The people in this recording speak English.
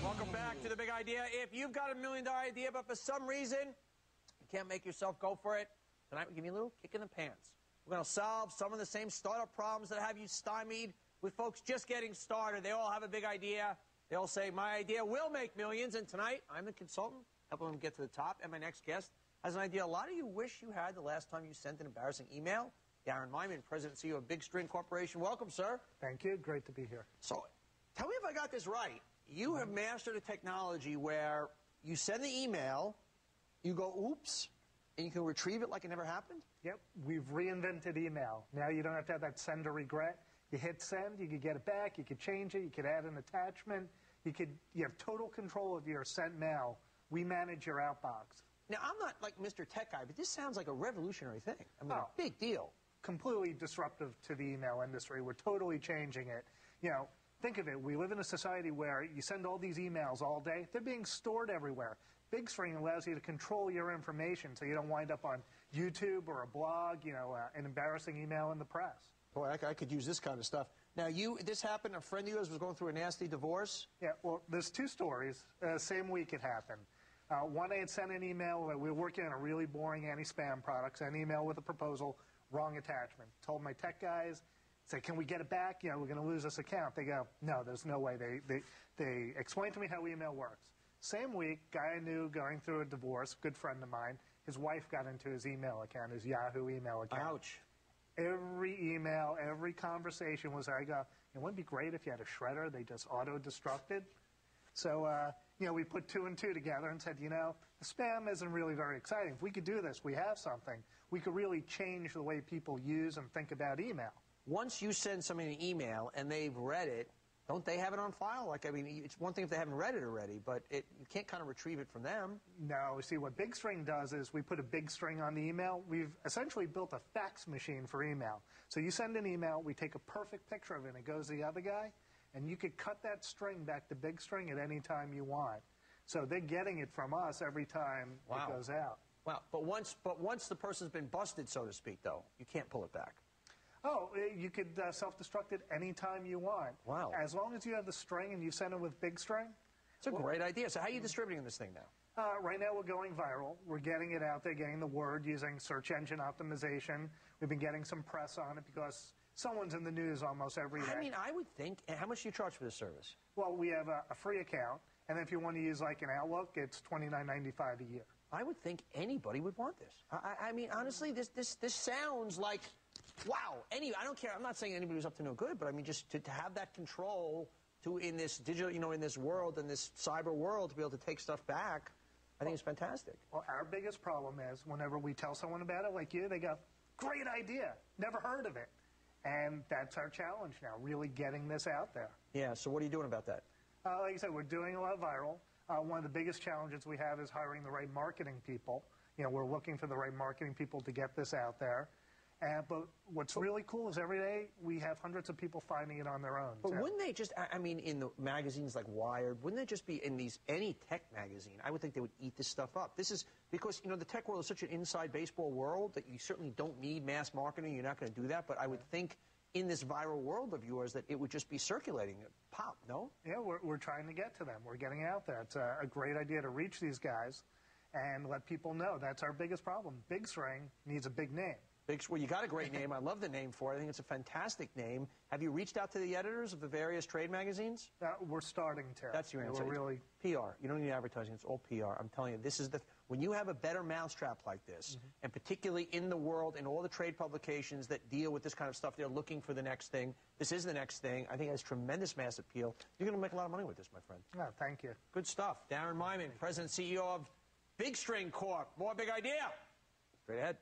Welcome back to The Big Idea. If you've got $1 million idea, but for some reason you can't make yourself go for it, tonight we'll give you a little kick in the pants. We're going to solve some of the same startup problems that have you stymied with folks just getting started. They all have a big idea. They all say, my idea will make millions. And tonight, I'm the consultant, helping them get to the top. And my next guest has an idea a lot of you wish you had the last time you sent an embarrassing email. Darren Myman, President and CEO of Big String Corporation. Welcome, sir. Thank you. Great to be here. So tell me if I got this right. You have mastered a technology where you send the email, you go, oops, and you can retrieve it like it never happened? Yep. We've reinvented email. Now you don't have to have that send or regret. You hit send, you could get it back, you could change it, you could add an attachment, you have total control of your sent mail. We manage your outbox. Now, I'm not like Mr. Tech Guy, but this sounds like a revolutionary thing. I mean, a big deal. Completely disruptive to the email industry. We're totally changing it. You know, think of it. We live in a society where you send all these emails all day. They're being stored everywhere. Big String allows you to control your information so you don't wind up on YouTube or a blog, you know, an embarrassing email in the press. Boy, I could use this kind of stuff. Now, this happened, a friend of yours was going through a nasty divorce? Yeah, well, there's two stories. Same week it happened. One, I had sent an email. We were working on a really boring anti-spam product. Sent an email with a proposal, wrong attachment. Told my tech guys, said, can we get it back? You know, we're going to lose this account. They go, no, there's no way. They explained to me how email works. Same week, guy I knew going through a divorce, good friend of mine, his wife got into his email account, his Yahoo email account. Ouch. Every email, every conversation was, I go, it wouldn't be great if you had a shredder, they just auto-destructed. So, you know, we put two and two together and said, you know, the spam isn't really very exciting. If we could do this, we have something. We could really change the way people use and think about email. Once you send somebody an email and they've read it, don't they have it on file? Like, I mean, it's one thing if they haven't read it already, but you can't kind of retrieve it from them. No, see, what Big String does is we put a big string on the email. We've essentially built a fax machine for email. So you send an email, we take a perfect picture of it, and it goes to the other guy, and you could cut that string back to Big String at any time you want. So they're getting it from us every time it goes out. Wow, but once the person's been busted, so to speak, though, you can't pull it back. Oh, you could self-destruct it anytime you want. Wow. As long as you have the string and you send it with Big String. It's a great idea. So how are you distributing this thing now? Right now we're going viral. We're getting it out there, getting the word using search engine optimization. We've been getting some press on it because someone's in the news almost every day. I mean, I would think, how much do you charge for this service? Well, we have a free account, and if you want to use like an Outlook, it's $29.95 a year. I would think anybody would want this. I mean, honestly, this sounds like... Wow. I don't care. I'm not saying anybody who's up to no good, but I mean, just to have that control in this digital, you know, in this world, in this cyber world, to be able to take stuff back, I think it's fantastic. Well, our biggest problem is whenever we tell someone about it, like you, they go, great idea, never heard of it. And that's our challenge now, really getting this out there. Yeah, so what are you doing about that? Like I said, we're doing a lot viral. One of the biggest challenges we have is hiring the right marketing people. You know, we're looking for the right marketing people to get this out there. But what's really cool is every day we have hundreds of people finding it on their own. But wouldn't they just, I mean, in the magazines like Wired, wouldn't they just be in any tech magazine? I would think they would eat this stuff up. This is because, you know, the tech world is such an inside baseball world that you certainly don't need mass marketing. You're not going to do that. But I would think in this viral world of yours that it would just be circulating. Pop, no? Yeah, we're trying to get to them. We're getting out there. It's a great idea to reach these guys and let people know. That's our biggest problem. Big String needs a big name. Well, you got a great name. I love the name for it. I think it's a fantastic name. Have you reached out to the editors of the various trade magazines? We're starting to. That's your answer. We're really PR. You don't need advertising. It's all PR. I'm telling you, this is when you have a better mousetrap like this, and particularly in the world, in all the trade publications that deal with this kind of stuff, they're looking for the next thing. This is the next thing. I think it has tremendous mass appeal. You're going to make a lot of money with this, my friend. Oh, thank you. Good stuff. Darren Myman, President and CEO of Big String Corp. More Big Idea. Straight ahead.